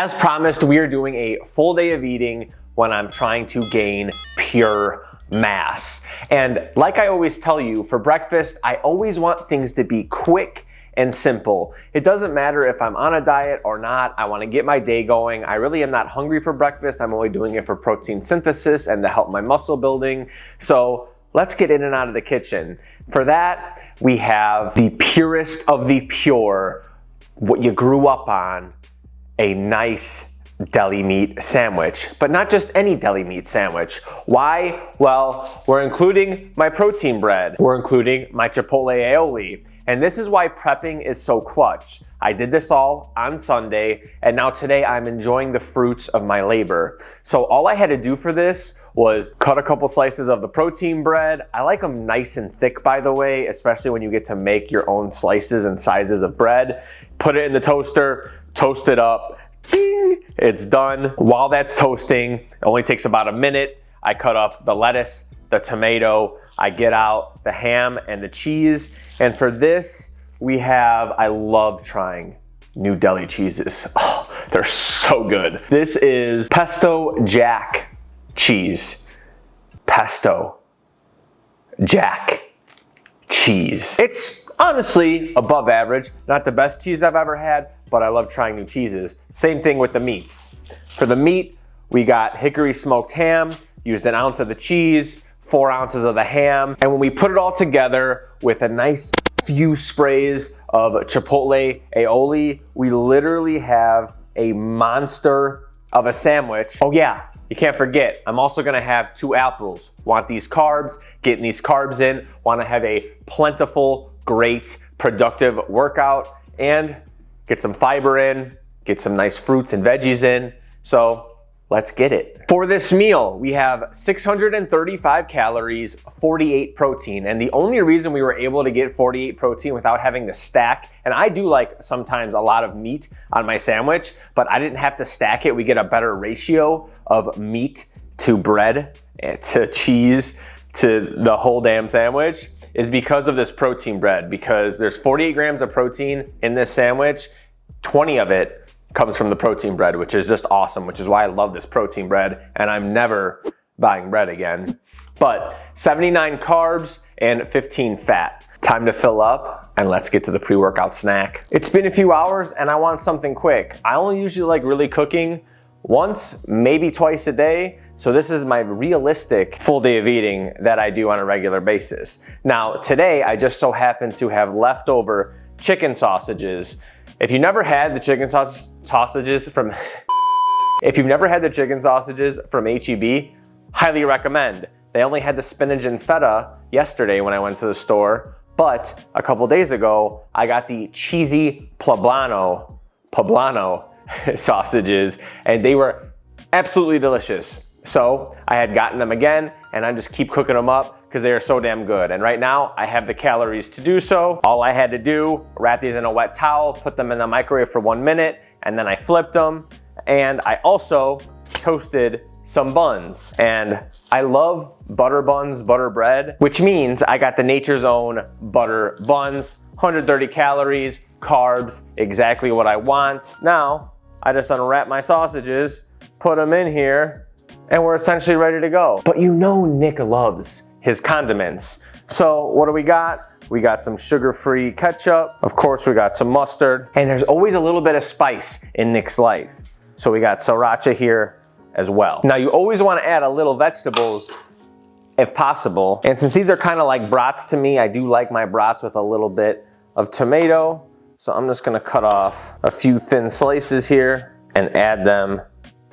As promised, we are doing a full day of eating when I'm trying to gain pure mass. And like I always tell you, for breakfast, I always want things to be quick and simple. It doesn't matter if I'm on a diet or not. I want to get my day going. I really am not hungry for breakfast. I'm only doing it for protein synthesis and to help my muscle building. So let's get in and out of the kitchen. For that, we have the purest of the pure, what you grew up on, a nice deli meat sandwich, but not just any deli meat sandwich. Why? Well, we're including my protein bread. We're including my Chipotle aioli. And this is why prepping is so clutch. I did this all on Sunday, and now today I'm enjoying the fruits of my labor. So all I had to do for this was cut a couple slices of the protein bread. I like them nice and thick, by the way, especially when you get to make your own slices and sizes of bread. Put it in the toaster, toast it up, ding, it's done. While that's toasting, it only takes about a minute. I cut up the lettuce, the tomato, I get out the ham and the cheese. And for this, we have, I love trying new deli cheeses. Oh, they're so good. This is Pesto Jack cheese. Pesto Jack cheese. It's honestly above average. Not the best cheese I've ever had, but I love trying new cheeses. Same thing with the meats. For the meat, we got hickory smoked ham, used an ounce of the cheese, 4 ounces of the ham. And when we put it all together with a nice few sprays of Chipotle aioli, we literally have a monster of a sandwich. Oh yeah, you can't forget, I'm also gonna have 2 apples. Want these carbs, getting these carbs in, wanna have a plentiful, great, productive workout, and get some fiber in, get some nice fruits and veggies in. So let's get it. For this meal, we have 635 calories, 48 protein. And the only reason we were able to get 48 protein without having to stack, and I do like sometimes a lot of meat on my sandwich, but I didn't have to stack it. We get a better ratio of meat to bread, to cheese, to the whole damn sandwich, is because of this protein bread. Because there's 48 grams of protein in this sandwich, 20 of it comes from the protein bread, which is just awesome, which is why I love this protein bread, and I'm never buying bread again. But 79 carbs and 15 fat. Time to fill up, and let's get to the pre-workout snack. It's been a few hours, and I want something quick. I only usually like really cooking once, maybe twice a day, so this is my realistic full day of eating that I do on a regular basis. Now, today, I just so happen to have leftover chicken sausages. If you never had the chicken sausages from if you've never had the chicken sausages from H-E-B, highly recommend. They only had the spinach and feta yesterday when I went to the store, but a couple days ago, I got the cheesy poblano sausages, and they were absolutely delicious. So I had gotten them again, and I just keep cooking them up because they are so damn good. And right now, I have the calories to do so. All I had to do, wrap these in a wet towel, put them in the microwave for 1 minute, and then I flipped them. And I also toasted some buns. And I love butter buns, butter bread, which means I got the Nature's Own butter buns, 130 calories, carbs, exactly what I want. Now, I just unwrap my sausages, put them in here, and we're essentially ready to go. But you know Nick loves his condiments. So what do we got? We got some sugar-free ketchup. Of course, we got some mustard. And there's always a little bit of spice in Nick's life. So we got sriracha here as well. Now you always wanna add a little vegetables if possible. And since these are kind of like brats to me, I do like my brats with a little bit of tomato. So I'm just gonna cut off a few thin slices here and add them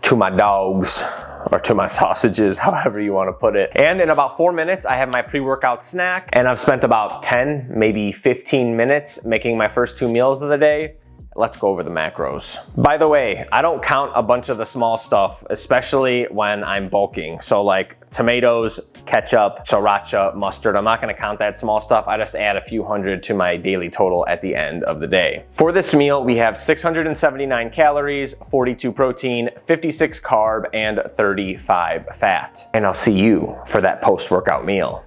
to my dogs, or to my sausages, however you want to put it. And in about 4 minutes, I have my pre-workout snack, and I've spent about 10, maybe 15 minutes making my first 2 meals of the day. Let's go over the macros. By the way, I don't count a bunch of the small stuff, especially when I'm bulking. So like tomatoes, ketchup, sriracha, mustard, I'm not gonna count that small stuff. I just add a few hundred to my daily total at the end of the day. For this meal, we have 679 calories, 42 protein, 56 carb, and 35 fat. And I'll see you for that post-workout meal.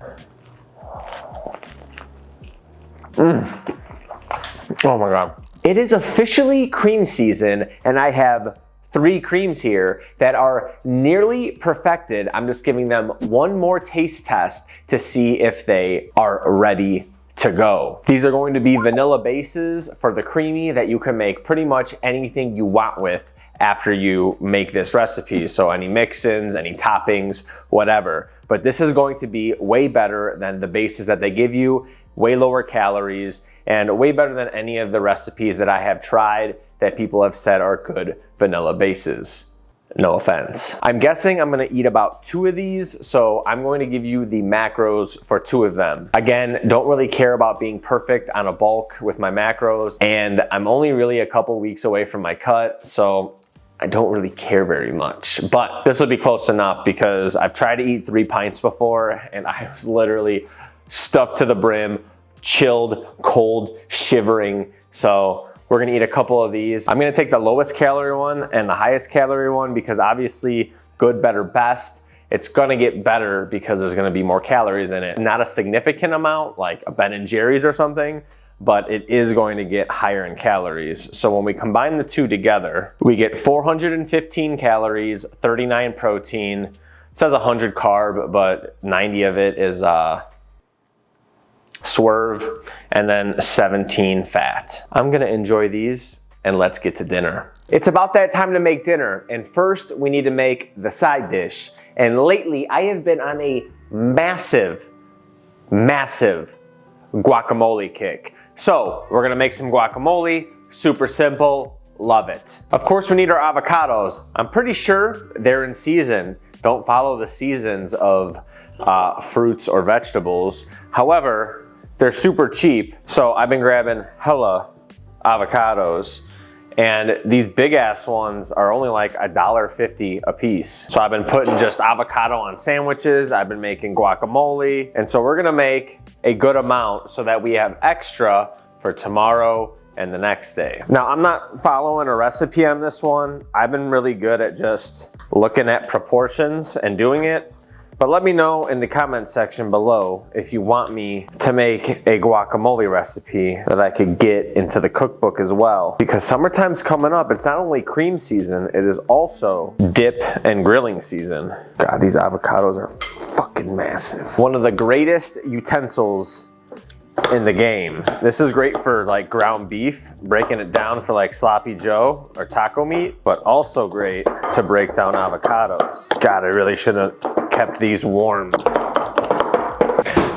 Oh my God. It is officially cream season, and I have 3 creams here that are nearly perfected. I'm just giving them one more taste test to see if they are ready to go. These are going to be vanilla bases for the creamy that you can make pretty much anything you want with after you make this recipe. So any mix-ins, any toppings, whatever. But this is going to be way better than the bases that they give you, way lower calories, and way better than any of the recipes that I have tried that people have said are good vanilla bases. No offense. I'm guessing I'm gonna eat about 2 of these, so I'm going to give you the macros for 2 of them. Again, don't really care about being perfect on a bulk with my macros, and I'm only really a couple weeks away from my cut, so I don't really care very much. But this will be close enough because I've tried to eat 3 pints before, and I was literally stuffed to the brim, chilled, cold, shivering. So we're gonna eat a couple of these. I'm gonna take the lowest calorie one and the highest calorie one because obviously good, better, best. It's gonna get better because there's gonna be more calories in it. Not a significant amount like a Ben & Jerry's or something, but it is going to get higher in calories. So when we combine the 2 together, we get 415 calories, 39 protein. It says 100 carb, but 90 of it is Swerve, and then 17 fat. I'm gonna enjoy these and let's get to dinner. It's about that time to make dinner, and first we need to make the side dish. And lately I have been on a massive guacamole kick. So we're gonna make some guacamole, super simple, love it. Of course we need our avocados. I'm pretty sure they're in season. Don't follow the seasons of fruits or vegetables. However, they're super cheap, so I've been grabbing hella avocados, and these big ass ones are only like $1.50 a piece. So I've been putting just avocado on sandwiches, I've been making guacamole, and so we're gonna make a good amount so that we have extra for tomorrow and the next day. Now, I'm not following a recipe on this one. I've been really good at just looking at proportions and doing it. But let me know in the comments section below if you want me to make a guacamole recipe that I could get into the cookbook as well. Because summertime's coming up. It's not only cream season, it is also dip and grilling season. God, these avocados are fucking massive. One of the greatest utensils in the game. This is great for like ground beef, breaking it down for like sloppy joe or taco meat, but also great to break down avocados. God, I really should have kept these warm.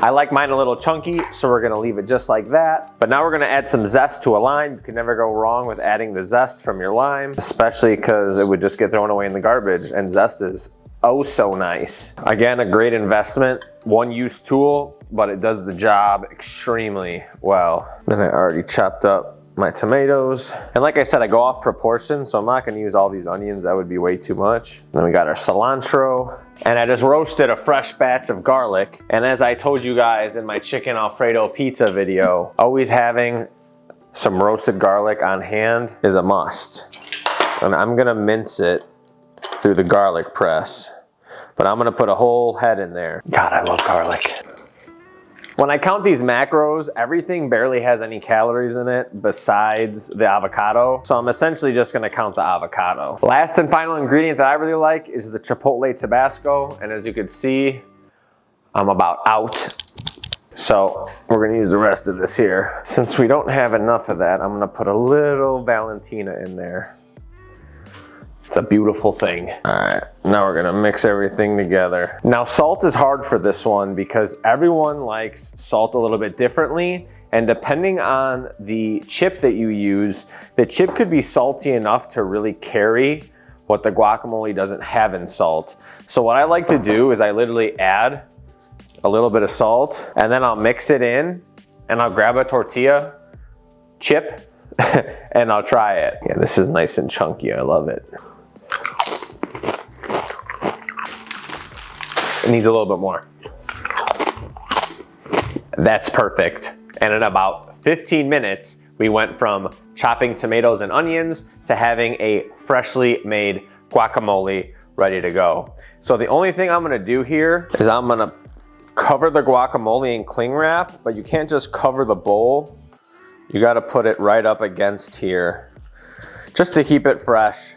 I like mine a little chunky, so we're gonna leave it just like that. But now we're gonna add some zest to a lime. You can never go wrong with adding the zest from your lime, especially because it would just get thrown away in the garbage, and zest is oh so nice. Again, a great investment, one-use tool, but it does the job extremely well. Then I already chopped up my tomatoes. And like I said, I go off proportion, so I'm not gonna use all these onions. That would be way too much. Then we got our cilantro. And I just roasted a fresh batch of garlic. And as I told you guys in my chicken Alfredo pizza video, always having some roasted garlic on hand is a must. And I'm gonna mince it through the garlic press. But I'm gonna put a whole head in there. God, I love garlic. When I count these macros, everything barely has any calories in it besides the avocado. So I'm essentially just gonna count the avocado. Last and final ingredient that I really like is the Chipotle Tabasco. And as you can see, I'm about out. So we're gonna use the rest of this here. Since we don't have enough of that, I'm gonna put a little Valentina in there. It's a beautiful thing. All right, now we're gonna mix everything together. Now salt is hard for this one because everyone likes salt a little bit differently, and depending on the chip that you use, the chip could be salty enough to really carry what the guacamole doesn't have in salt. So what I like to do is I literally add a little bit of salt and then I'll mix it in and I'll grab a tortilla chip and I'll try it. Yeah, this is nice and chunky, I love it. It needs a little bit more. That's perfect. And in about 15 minutes, we went from chopping tomatoes and onions to having a freshly made guacamole ready to go. So the only thing I'm gonna do here is I'm gonna cover the guacamole in cling wrap, but you can't just cover the bowl. You gotta put it right up against here just to keep it fresh.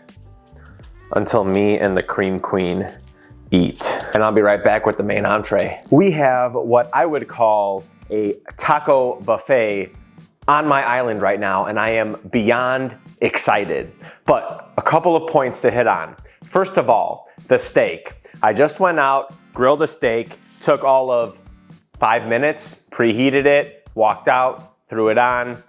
until me and the Cream Queen eat. And I'll be right back with the main entree. We have what I would call a taco buffet on my island right now, and I am beyond excited. But a couple of points to hit on. First of all, the steak. I just went out, grilled a steak, took all of 5 minutes, preheated it, walked out, threw it on,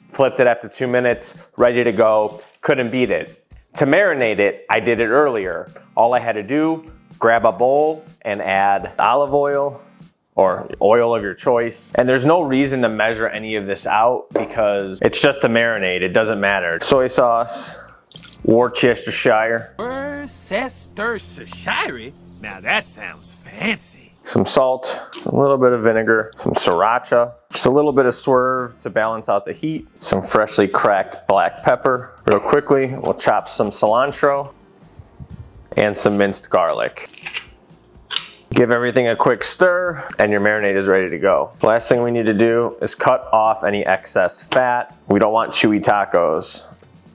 flipped it after 2 minutes, ready to go. Couldn't beat it. To marinate it, I did it earlier. All I had to do, grab a bowl and add olive oil or oil of your choice. And there's no reason to measure any of this out because it's just a marinade, it doesn't matter. Soy sauce, Worcestershire. Worcestershire? Now that sounds fancy. Some salt, a little bit of vinegar, some sriracha, just a little bit of swerve to balance out the heat, some freshly cracked black pepper. Real quickly, we'll chop some cilantro and some minced garlic. Give everything a quick stir and your marinade is ready to go. Last thing we need to do is cut off any excess fat. We don't want chewy tacos,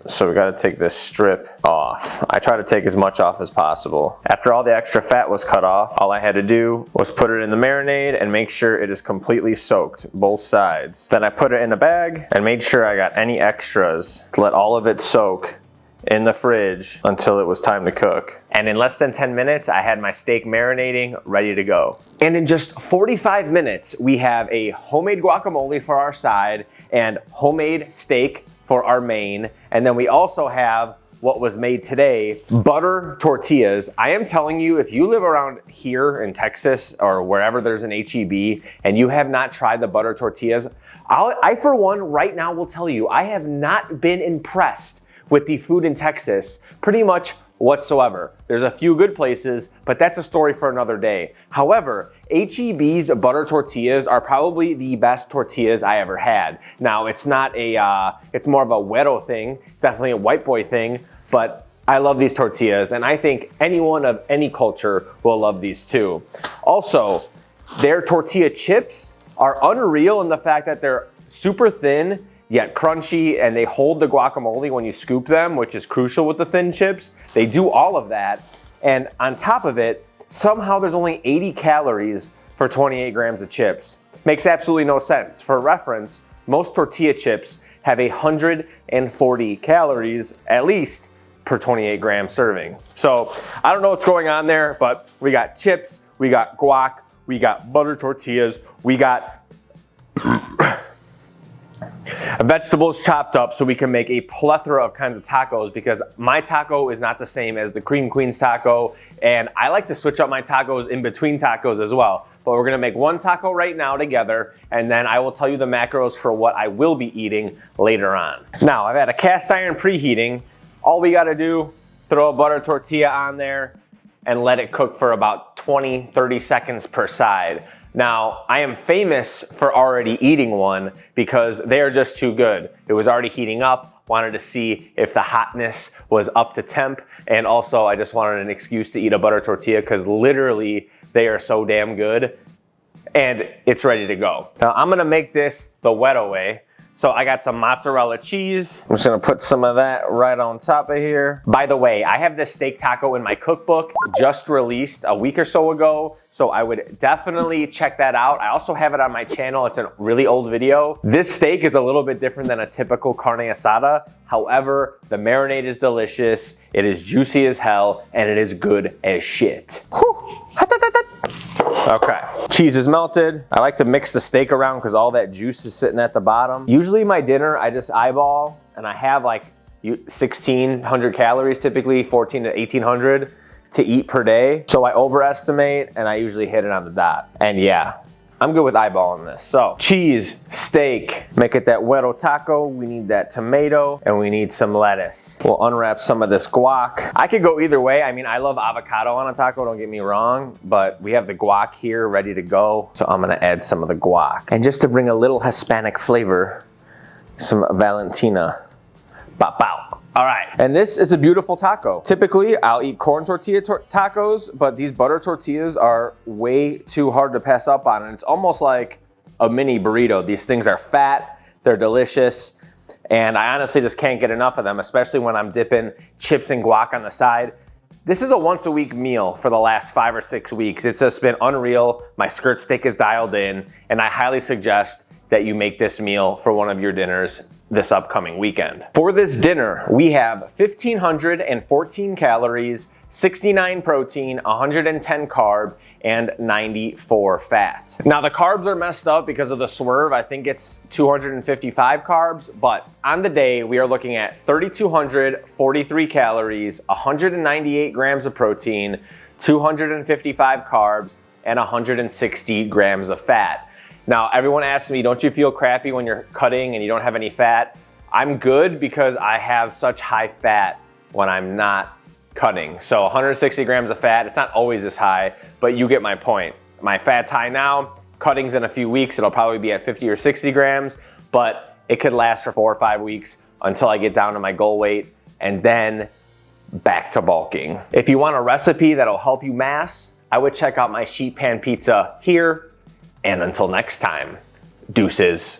so we gotta take this strip off. I try to take as much off as possible. After all the extra fat was cut off, all I had to do was put it in the marinade and make sure it is completely soaked, both sides. Then I put it in a bag and made sure I got any extras to let all of it soak in the fridge until it was time to cook. And in less than 10 minutes, I had my steak marinating, ready to go. And in just 45 minutes, we have a homemade guacamole for our side and homemade steak for our main. And then we also have what was made today, butter tortillas. I am telling you, if you live around here in Texas or wherever there's an HEB and you have not tried the butter tortillas, I for one right now will tell you, I have not been impressed with the food in Texas pretty much whatsoever. There's a few good places, but that's a story for another day. However, HEB's butter tortillas are probably the best tortillas I ever had. Now, it's not it's more of a güero thing, definitely a white boy thing, but I love these tortillas, and I think anyone of any culture will love these too. Also, their tortilla chips are unreal in the fact that they're super thin, yet crunchy, and they hold the guacamole when you scoop them, which is crucial with the thin chips. They do all of that, and on top of it, somehow there's only 80 calories for 28 grams of chips. Makes absolutely no sense. For reference, most tortilla chips have 140 calories, at least, per 28 gram serving. So, I don't know what's going on there, but we got chips, we got guac, we got butter tortillas, we got vegetables chopped up so we can make a plethora of kinds of tacos, because my taco is not the same as the Cream Queen's taco, and I like to switch up my tacos in between tacos as well. But we're gonna make one taco right now together, and then I will tell you the macros for what I will be eating later on. Now, I've had a cast iron preheating. All we gotta do, throw a butter tortilla on there and let it cook for about 20-30 seconds per side. Now, I am famous for already eating one because they are just too good. It was already heating up, wanted to see if the hotness was up to temp, and also I just wanted an excuse to eat a butter tortilla because literally they are so damn good, and it's ready to go. Now, I'm gonna make this the güero way. So I got some mozzarella cheese. I'm just gonna put some of that right on top of here. By the way, I have this steak taco in my cookbook, just released a week or so ago, so I would definitely check that out. I also have it on my channel. It's a really old video. This steak is a little bit different than a typical carne asada. However, the marinade is delicious, it is juicy as hell, and it is good as shit. Whew. Okay, cheese is melted. I like to mix the steak around because all that juice is sitting at the bottom. Usually my dinner, I just eyeball, and I have like 1,600 calories typically, 1,400 to 1,800 to eat per day. So I overestimate and I usually hit it on the dot. And yeah, I'm good with eyeballing this. So cheese, steak, make it that güero taco. We need that tomato and we need some lettuce. We'll unwrap some of this guac. I could go either way. I mean, I love avocado on a taco, don't get me wrong, but we have the guac here ready to go. So I'm gonna add some of the guac. And just to bring a little Hispanic flavor, some Valentina. Bow, bow. All right, and this is a beautiful taco. Typically, I'll eat corn tortilla tacos, but these butter tortillas are way too hard to pass up on, and it's almost like a mini burrito. These things are fat, they're delicious, and I honestly just can't get enough of them, especially when I'm dipping chips and guac on the side. This is a once a week meal for the last 5 or 6 weeks. It's just been unreal. My skirt steak is dialed in, and I highly suggest that you make this meal for one of your dinners this upcoming weekend. For this dinner, we have 1,514 calories, 69 protein, 110 carb, and 94 fat. Now the carbs are messed up because of the swerve. I think it's 255 carbs, but on the day we are looking at 3,243 calories, 198 grams of protein, 255 carbs, and 160 grams of fat. Now everyone asks me, don't you feel crappy when you're cutting and you don't have any fat? I'm good because I have such high fat when I'm not cutting. So 160 grams of fat, it's not always this high, but you get my point. My fat's high now, cutting's in a few weeks, it'll probably be at 50 or 60 grams, but it could last for 4 or 5 weeks until I get down to my goal weight and then back to bulking. If you want a recipe that'll help you mass, I would check out my sheet pan pizza here. And until next time, deuces.